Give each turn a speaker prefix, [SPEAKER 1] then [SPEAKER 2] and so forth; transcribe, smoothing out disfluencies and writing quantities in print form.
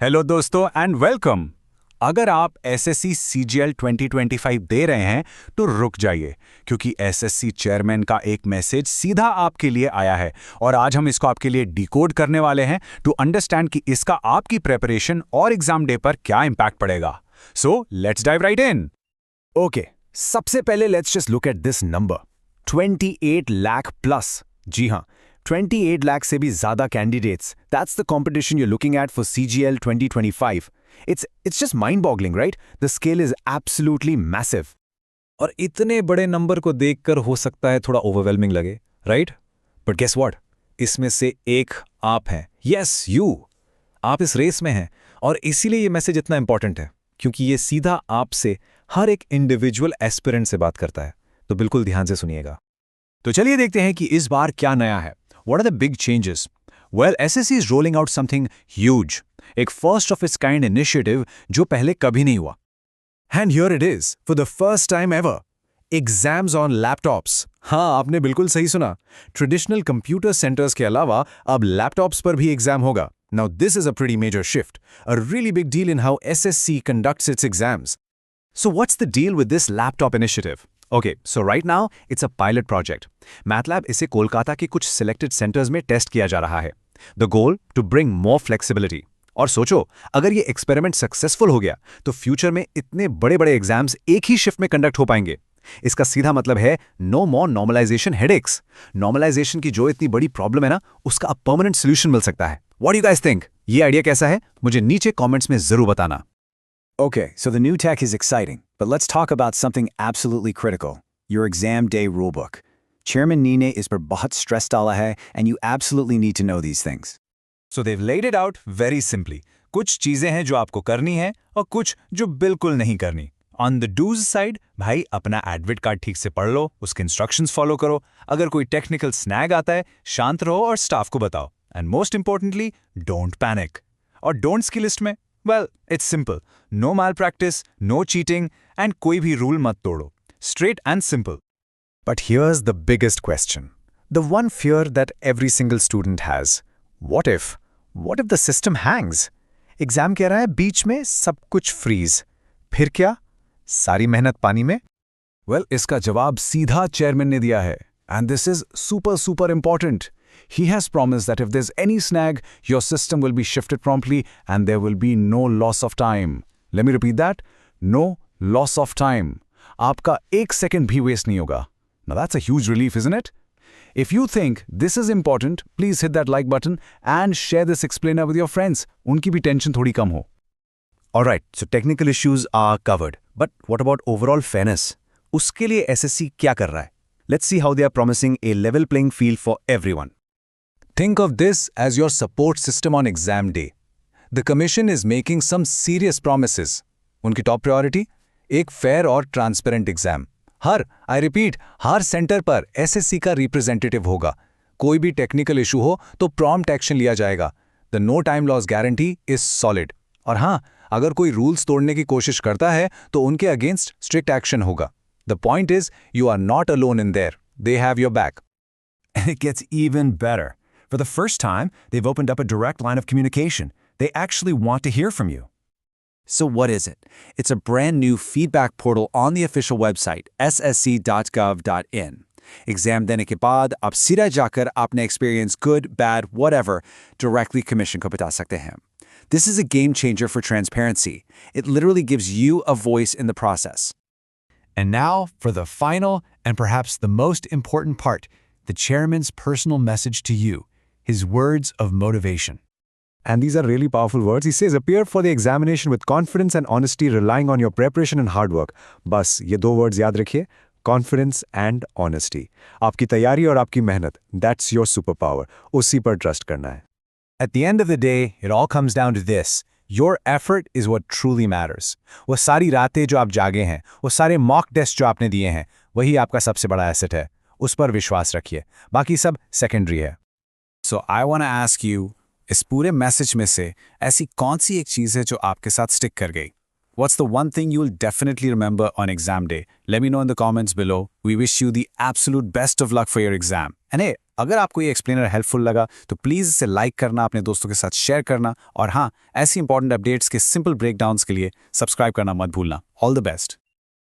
[SPEAKER 1] Hello दोस्तों and welcome. अगर आप एसएससी सीजीएल 2025 दे रहे हैं तो रुक जाइए, क्योंकि एसएससी चेयरमैन का एक मैसेज सीधा आपके लिए आया है और आज हम इसको आपके लिए डिकोड करने वाले हैं टू अंडरस्टैंड कि इसका आपकी प्रेपरेशन और एग्जाम डे पर क्या इंपैक्ट पड़ेगा। So let's dive right in.
[SPEAKER 2] Okay, सबसे पहले let's just look at this number 28 lakh plus. जी हाँ, 28 लाख से भी ज्यादा candidates, that's the competition you are looking at for CGL 2025। It's just mind-boggling, right? The scale is absolutely massive.
[SPEAKER 3] और इतने बड़े नंबर को देखकर हो सकता है थोड़ा ओवरवेलमिंग लगे, राइट? बट गेस व्हाट, इसमें से एक आप हैं। Yes, you. आप इस रेस में हैं और इसीलिए ये मैसेज इतना इंपॉर्टेंट है, क्योंकि ये सीधा आपसे हर एक इंडिविजुअल एस्पिरेंट से बात करता है। तो बिल्कुल ध्यान से सुनिएगा।
[SPEAKER 2] तो चलिए देखते हैं कि इस बार क्या नया है। What are the big changes? Well, SSC is rolling out something huge. एक first of its kind initiative जो पहले कभी नहीं हुआ. And here it is, for the first time ever. Exams on laptops. हाँ, आपने बिल्कुल सही सुना. Traditional computer centers के अलावा अब laptops पर भी एग्जाम होगा. Now this is a pretty major shift. A really big deal in how SSC conducts its exams. So what's the deal with this laptop initiative? Okay, so right now it's a pilot project. MATLAB इसे कोलकाता के कुछ selected centers में test किया जा रहा है. The goal to bring more flexibility. और सोचो, अगर ये एक्सपेरिमेंट सक्सेसफुल हो गया तो फ्यूचर में इतने बड़े-बड़े एग्जाम्स एक ही शिफ्ट में कंडक्ट हो पाएंगे. इसका सीधा मतलब है नो मोर नॉर्मलाइजेशन हेडेक्स. नॉर्मलाइजेशन की जो इतनी बड़ी प्रॉब्लम है ना, उसका अब परमानेंट सोल्यूशन मिल सकता है. What do you guys think? ये आइडिया कैसा है? मुझे नीचे कमेंट्स में जरूर बताना. Okay, so the new tech is exciting, but let's talk about something absolutely critical, your exam day rulebook. Chairman Nee ने इस पर बहुत stress डाला है, and you absolutely need to know these things.
[SPEAKER 1] So they've laid it out very simply. कुछ चीजें हैं जो आपको करनी है और कुछ जो बिल्कुल नहीं करनी. On the do's side, भाई अपना एडमिट कार्ड ठीक से पढ़ लो, उसके इंस्ट्रक्शंस फॉलो करो. अगर कोई टेक्निकल स्नैग आता है, शांत रहो और स्टाफ को बताओ. And most importantly, don't panic. और डोंट्स की लिस्ट में, well, it's simple. No malpractice, no cheating, and कोई भी रूल मत तोड़ो. Straight and simple.
[SPEAKER 2] But here's the biggest question. The one fear that every single student has. What if the system hangs? Exam कह रहा है बीच में सब कुछ फ्रीज. फिर क्या? सारी मेहनत पानी में? Well, इसका जवाब सीधा चेयरमैन ने दिया है. And this is super important. He has promised that if there's any snag, your system will be shifted promptly and there will be no loss of time. Let me repeat that. No loss of time. आपका एक second भी waste नहीं होगा. Now that's a huge relief, isn't it? If you think this is important, please hit that like button and share this explainer with your friends. उनकी भी tension थोड़ी कम हो. Alright, so technical issues are covered. But what about overall fairness? उसके लिए SSC क्या कर रहा है? Let's see how they are promising a level playing field for everyone. Think of this as your support system on exam day. The commission is making some serious promises. उनकी top priority? एक fair और transparent exam. I repeat, her centre पर SSC का representative होगा. कोई भी technical issue हो तो प्रॉम्प्ट एक्शन लिया जाएगा. The no time loss guarantee is solid. और हाँ, अगर कोई रूल्स तोड़ने की कोशिश करता है तो उनके अगेंस्ट स्ट्रिक्ट एक्शन होगा. The point is you are not alone in there. They have your back. And it gets even better. For the first time, they've opened up a direct line of communication. They actually want to hear from you.
[SPEAKER 4] So what is it? It's a brand new feedback portal on the official website, ssc.gov.in. Exam देने के बाद आप सीधा जाकर अपने experience good, bad, whatever directly commission को बता सकते हैं. This is a game changer for transparency. It literally gives you a voice in the process.
[SPEAKER 2] And now for the final and perhaps the most important part, the chairman's personal message to you. His words of motivation. And these are really powerful words. He says, appear for the examination with confidence and honesty, relying on your preparation and hard work. बस ये दो words याद रखिए, confidence and honesty. आपकी तैयारी और आपकी मेहनत, that's your superpower. उसी पर trust करना है. At the end of the day, it all comes down to this. Your effort is what truly matters. वो सारी रातें जो आप जागे हैं, वो सारे mock tests जो आपने दिए हैं, वही आपका सबसे बड़ा asset है. उस पर विश्वास रखिए. बाकी सब secondary है.
[SPEAKER 1] So I want to ask you, इस पूरे मैसेज में से ऐसी कौन सी एक चीज़ है जो आपके साथ स्टिक कर गई? What's the one thing you'll definitely remember on exam day? Let me know in the comments below. We wish you the absolute best of luck for your exam. And hey,
[SPEAKER 2] अगर आपको ये explainer helpful लगा तो please इसे like करना, अपने दोस्तों के साथ शेयर करना और हाँ, ऐसी इंपॉर्टेंट अपडेट्स के सिंपल ब्रेकडाउन्स के लिए सब्सक्राइब करना मत भूलना। All the best.